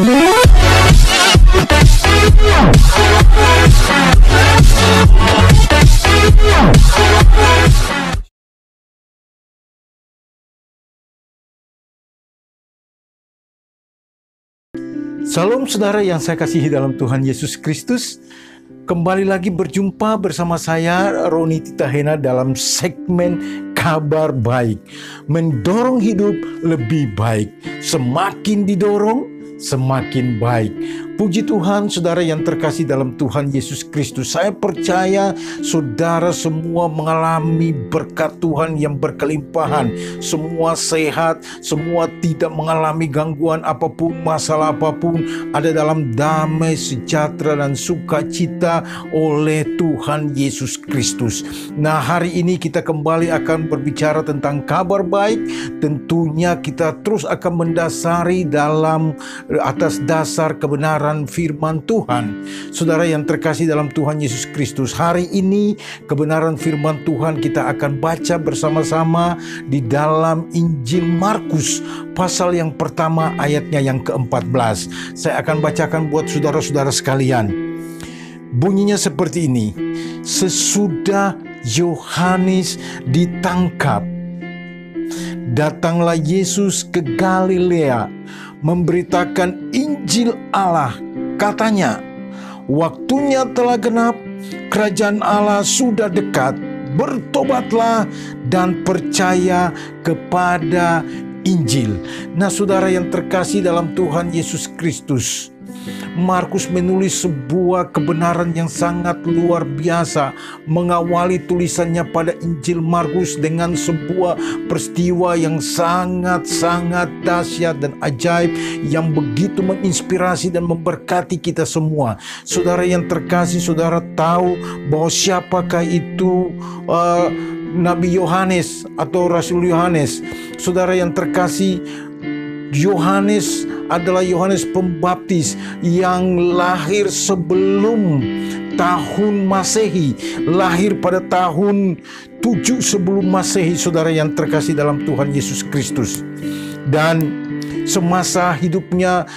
Salam saudara yang saya kasihi dalam Tuhan Yesus Kristus. Kembali lagi berjumpa bersama saya Roni Titahena dalam segmen Kabar Baik. Mendorong hidup lebih baik. Semakin didorong, semakin baik. Puji Tuhan, saudara yang terkasih dalam Tuhan Yesus Kristus. Saya percaya saudara semua mengalami berkat Tuhan yang berkelimpahan. Semua sehat, semua tidak mengalami gangguan apapun, masalah apapun, ada dalam damai, sejahtera, dan sukacita oleh Tuhan Yesus Kristus. Nah, hari ini kita kembali akan berbicara tentang kabar baik. Tentunya kita terus akan mendasari dalam atas dasar kebenaran firman Tuhan. Saudara yang terkasih dalam Tuhan Yesus Kristus, hari ini kebenaran firman Tuhan kita akan baca bersama-sama di dalam Injil Markus pasal yang pertama ayatnya yang ke-14. Saya akan bacakan buat saudara-saudara sekalian. Bunyinya seperti ini. Sesudah Yohanes ditangkap, datanglah Yesus ke Galilea memberitakan Injil Allah. Katanya, waktunya telah genap, kerajaan Allah sudah dekat. Bertobatlah dan percaya kepada Injil. Nah, saudara yang terkasih dalam Tuhan Yesus Kristus, Markus menulis sebuah kebenaran yang sangat luar biasa. Mengawali tulisannya pada Injil Markus dengan sebuah peristiwa yang sangat-sangat dahsyat dan ajaib, yang begitu menginspirasi dan memberkati kita semua. Saudara yang terkasih, saudara tahu bahwa siapakah itu Nabi Yohanes atau Rasul Yohanes. Saudara yang terkasih, Yohanes adalah Yohanes Pembaptis yang lahir sebelum tahun Masehi, lahir pada tahun 7 sebelum Masehi, saudara yang terkasih dalam Tuhan Yesus Kristus. Dan semasa hidupnya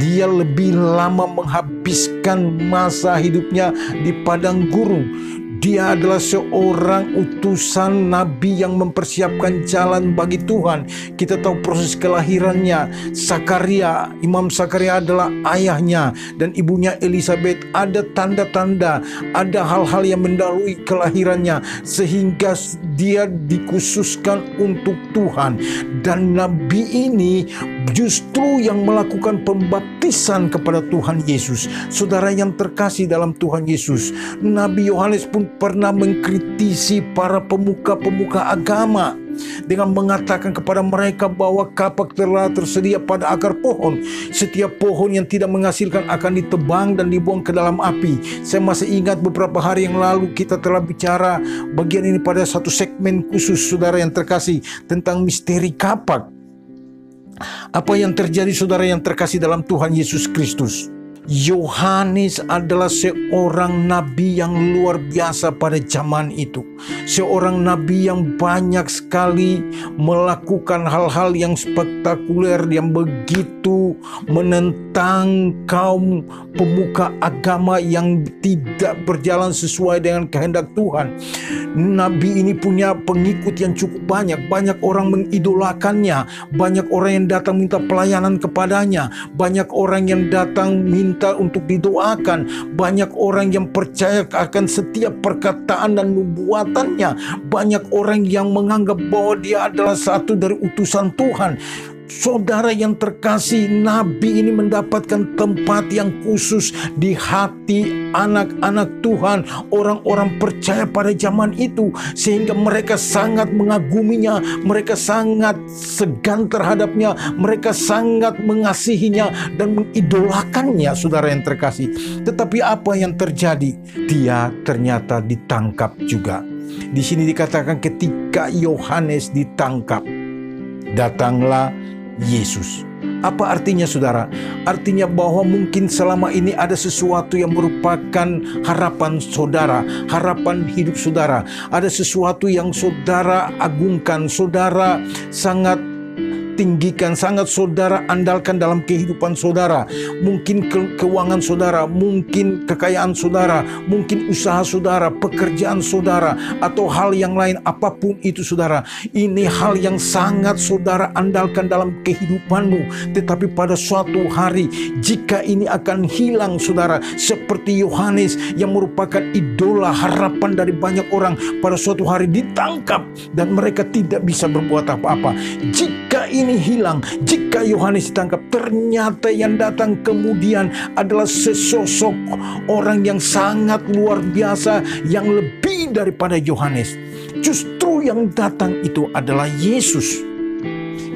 dia lebih lama menghabiskan masa hidupnya di padang gurun. Dia adalah seorang utusan nabi yang mempersiapkan jalan bagi Tuhan. Kita tahu proses kelahirannya. Zakaria, Imam Zakaria adalah ayahnya, dan ibunya Elisabeth. Ada tanda-tanda, ada hal-hal yang mendahului kelahirannya, sehingga dia dikhususkan untuk Tuhan. Dan nabi ini justru yang melakukan pembaptisan kepada Tuhan Yesus. Saudara yang terkasih dalam Tuhan Yesus, Nabi Yohanes pun pernah mengkritisi para pemuka-pemuka agama dengan mengatakan kepada mereka bahwa kapak telah tersedia pada akar pohon. Setiap pohon yang tidak menghasilkan akan ditebang dan dibuang ke dalam api. Saya masih ingat beberapa hari yang lalu kita telah bicara bagian ini pada satu segmen khusus, saudara yang terkasih, tentang misteri kapak. Apa yang terjadi, saudara yang terkasih dalam Tuhan Yesus Kristus? Yohanes adalah seorang nabi yang luar biasa pada zaman itu. Seorang nabi yang banyak sekali melakukan hal-hal yang spektakuler, yang begitu menentang kaum pemuka agama yang tidak berjalan sesuai dengan kehendak Tuhan. Nabi ini punya pengikut yang cukup banyak. Banyak orang mengidolakannya. Banyak orang yang datang minta pelayanan kepadanya. Banyak orang yang datang minta untuk didoakan. Banyak orang yang percaya akan setiap perkataan dan nubuatannya. Banyak orang yang menganggap bahwa dia adalah satu dari utusan Tuhan. Saudara yang terkasih, nabi ini mendapatkan tempat yang khusus di hati anak-anak Tuhan, orang-orang percaya pada zaman itu, sehingga mereka sangat mengaguminya, mereka sangat segan terhadapnya, mereka sangat mengasihinya dan mengidolakannya, saudara yang terkasih. Tetapi apa yang terjadi? Dia ternyata ditangkap juga. Di sini dikatakan ketika Yohanes ditangkap, datanglah Yesus. Apa artinya, saudara? Artinya bahwa mungkin selama ini ada sesuatu yang merupakan harapan saudara, harapan hidup saudara. Ada sesuatu yang saudara agungkan, saudara sangat tinggikan, sangat saudara andalkan dalam kehidupan saudara. Mungkin keuangan saudara, mungkin kekayaan saudara, mungkin usaha saudara, pekerjaan saudara, atau hal yang lain, apapun itu saudara. Ini hal yang sangat saudara andalkan dalam kehidupanmu. Tetapi pada suatu hari, jika ini akan hilang saudara, seperti Yohanes yang merupakan idola harapan dari banyak orang, pada suatu hari ditangkap dan mereka tidak bisa berbuat apa-apa. Jika ini hilang, jika Yohanes ditangkap, ternyata yang datang kemudian adalah sesosok orang yang sangat luar biasa, yang lebih daripada Yohanes. Justru yang datang itu adalah Yesus.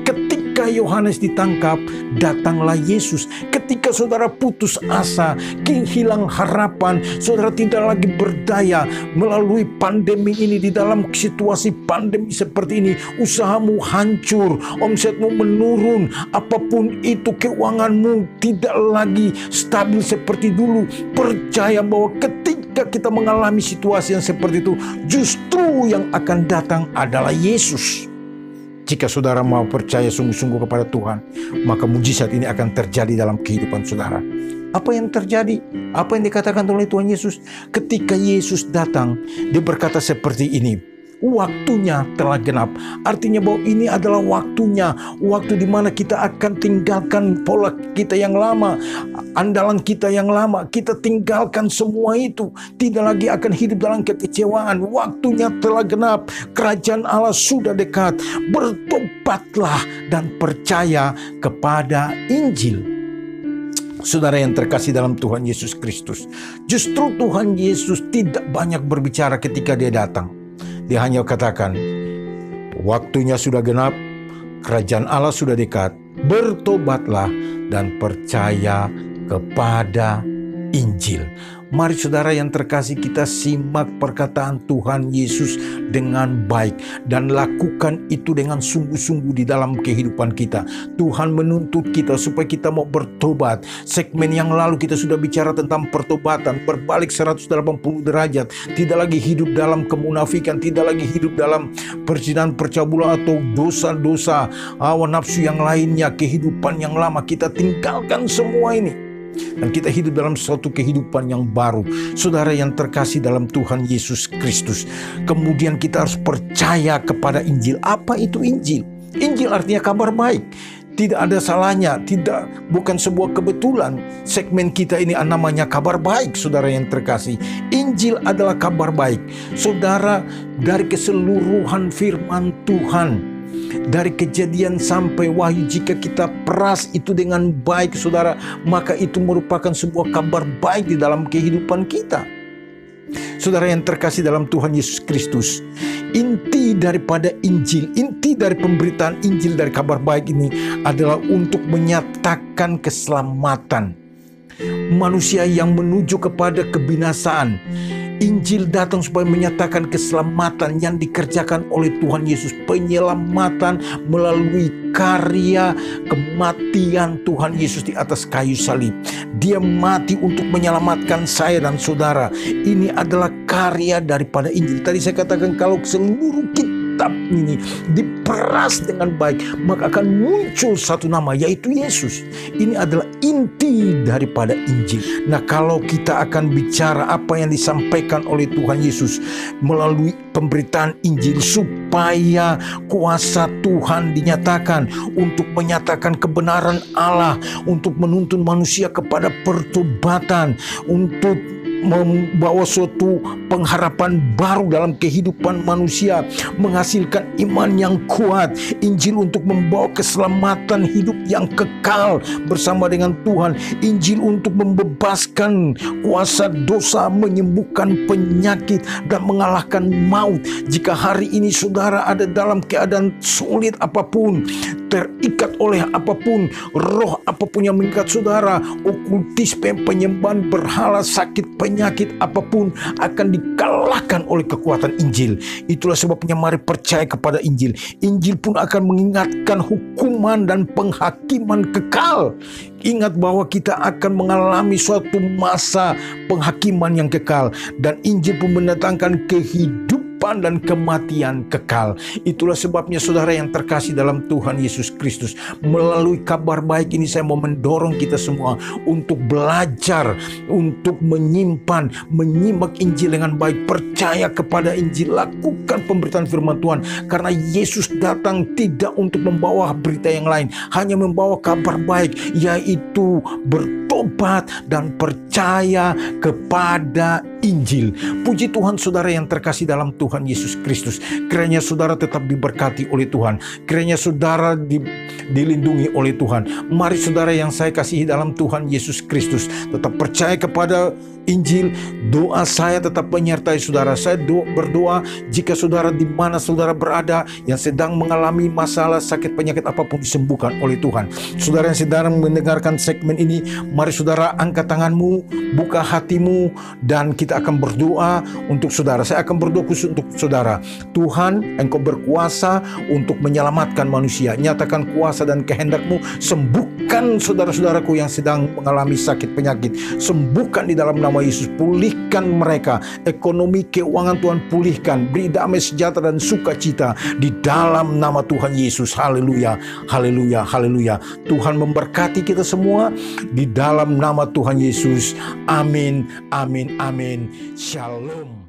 Ketika Yohanes ditangkap, datanglah Yesus. Ketika saudara putus asa, kehilangan harapan, saudara tidak lagi berdaya melalui pandemi ini, di dalam situasi pandemi seperti ini, usahamu hancur, omsetmu menurun, apapun itu, keuanganmu tidak lagi stabil seperti dulu. Percaya bahwa ketika kita mengalami situasi yang seperti itu, justru yang akan datang adalah Yesus. Jika saudara mau percaya sungguh-sungguh kepada Tuhan, maka mujizat ini akan terjadi dalam kehidupan saudara. Apa yang terjadi? Apa yang dikatakan oleh Tuhan Yesus? Ketika Yesus datang, dia berkata seperti ini, waktunya telah genap. Artinya bahwa ini adalah waktunya, waktu di mana kita akan tinggalkan pola kita yang lama, andalan kita yang lama. Kita tinggalkan semua itu, tidak lagi akan hidup dalam kekecewaan. Waktunya telah genap, kerajaan Allah sudah dekat. Bertobatlah dan percaya kepada Injil. Saudara yang terkasih dalam Tuhan Yesus Kristus, justru Tuhan Yesus tidak banyak berbicara ketika dia datang. Dia hanya katakan, waktunya sudah genap, kerajaan Allah sudah dekat, bertobatlah dan percaya kepada Injil. Mari saudara yang terkasih, kita simak perkataan Tuhan Yesus dengan baik dan lakukan itu dengan sungguh-sungguh di dalam kehidupan kita. Tuhan menuntut kita supaya kita mau bertobat. Segmen yang lalu kita sudah bicara tentang pertobatan, berbalik 180 derajat, tidak lagi hidup dalam kemunafikan, tidak lagi hidup dalam perzinahan, percabulan atau dosa-dosa hawa nafsu yang lainnya, kehidupan yang lama. Kita tinggalkan semua ini dan kita hidup dalam suatu kehidupan yang baru. Saudara yang terkasih dalam Tuhan Yesus Kristus, kemudian kita harus percaya kepada Injil. Apa itu Injil? Injil artinya kabar baik. Tidak ada salahnya, bukan sebuah kebetulan segmen kita ini namanya kabar baik. Saudara yang terkasih, Injil adalah kabar baik. Saudara, dari keseluruhan firman Tuhan, dari Kejadian sampai Wahyu, jika kita peras itu dengan baik saudara, maka itu merupakan sebuah kabar baik di dalam kehidupan kita. Saudara yang terkasih dalam Tuhan Yesus Kristus, inti daripada Injil, inti dari pemberitaan Injil, dari kabar baik ini adalah untuk menyatakan keselamatan manusia yang menuju kepada kebinasaan. Injil datang supaya menyatakan keselamatan yang dikerjakan oleh Tuhan Yesus. Penyelamatan melalui karya kematian Tuhan Yesus di atas kayu salib. Dia mati untuk menyelamatkan saya dan saudara. Ini adalah karya daripada Injil. Tadi saya katakan kalau seluruh kitab ini diperas dengan baik, maka akan muncul satu nama, yaitu Yesus. Ini adalah inti daripada Injil. Nah, kalau kita akan bicara apa yang disampaikan oleh Tuhan Yesus melalui pemberitaan Injil, supaya kuasa Tuhan dinyatakan untuk menyatakan kebenaran Allah, untuk menuntun manusia kepada pertobatan, untuk membawa suatu pengharapan baru dalam kehidupan manusia, menghasilkan iman yang kuat. Injil untuk membawa keselamatan hidup yang kekal bersama dengan Tuhan. Injil untuk membebaskan kuasa dosa, menyembuhkan penyakit dan mengalahkan maut. Jika hari ini saudara ada dalam keadaan sulit apapun, terikat oleh apapun, roh apapun yang mengikat saudara, okultisme, penyembahan berhala, sakit, penyakit apapun akan dikalahkan oleh kekuatan Injil. Itulah sebabnya mari percaya kepada Injil. Injil pun akan mengingatkan hukuman dan penghakiman kekal. Ingat bahwa kita akan mengalami suatu masa penghakiman yang kekal, dan Injil pun mendatangkan kehidupan kehidupan dan kematian kekal. Itulah sebabnya saudara yang terkasih dalam Tuhan Yesus Kristus, melalui kabar baik ini saya mau mendorong kita semua untuk belajar, untuk menyimpan, menyimak Injil dengan baik, percaya kepada Injil, lakukan pemberitaan firman Tuhan, karena Yesus datang tidak untuk membawa berita yang lain, hanya membawa kabar baik, yaitu bertobat dan percaya kepada Injil. Puji Tuhan saudara yang terkasih dalam Tuhan Yesus Kristus. Kiranya saudara tetap diberkati oleh Tuhan. Kiranya saudara dilindungi oleh Tuhan. Mari saudara yang saya kasihi dalam Tuhan Yesus Kristus, tetap percaya kepada Injil. Doa saya tetap menyertai saudara. Saya berdoa jika saudara di mana saudara berada yang sedang mengalami masalah, sakit, penyakit apapun disembuhkan oleh Tuhan. Saudara yang sedang mendengarkan segmen ini, mari saudara angkat tanganmu, buka hatimu, dan kita akan berdoa untuk saudara. Saya akan berdoa khusus untuk saudara. Tuhan, Engkau berkuasa untuk menyelamatkan manusia. Nyatakan kuasa dan kehendak-Mu. Sembuhkan saudara-saudaraku yang sedang mengalami sakit penyakit. Sembuhkan di dalam nama Yesus. Pulihkan mereka. Ekonomi, keuangan Tuhan pulihkan. Beri damai sejahtera dan sukacita di dalam nama Tuhan Yesus. Haleluya, haleluya, haleluya. Tuhan memberkati kita semua di dalam nama Tuhan Yesus. Amin, amin, amin. Shalom.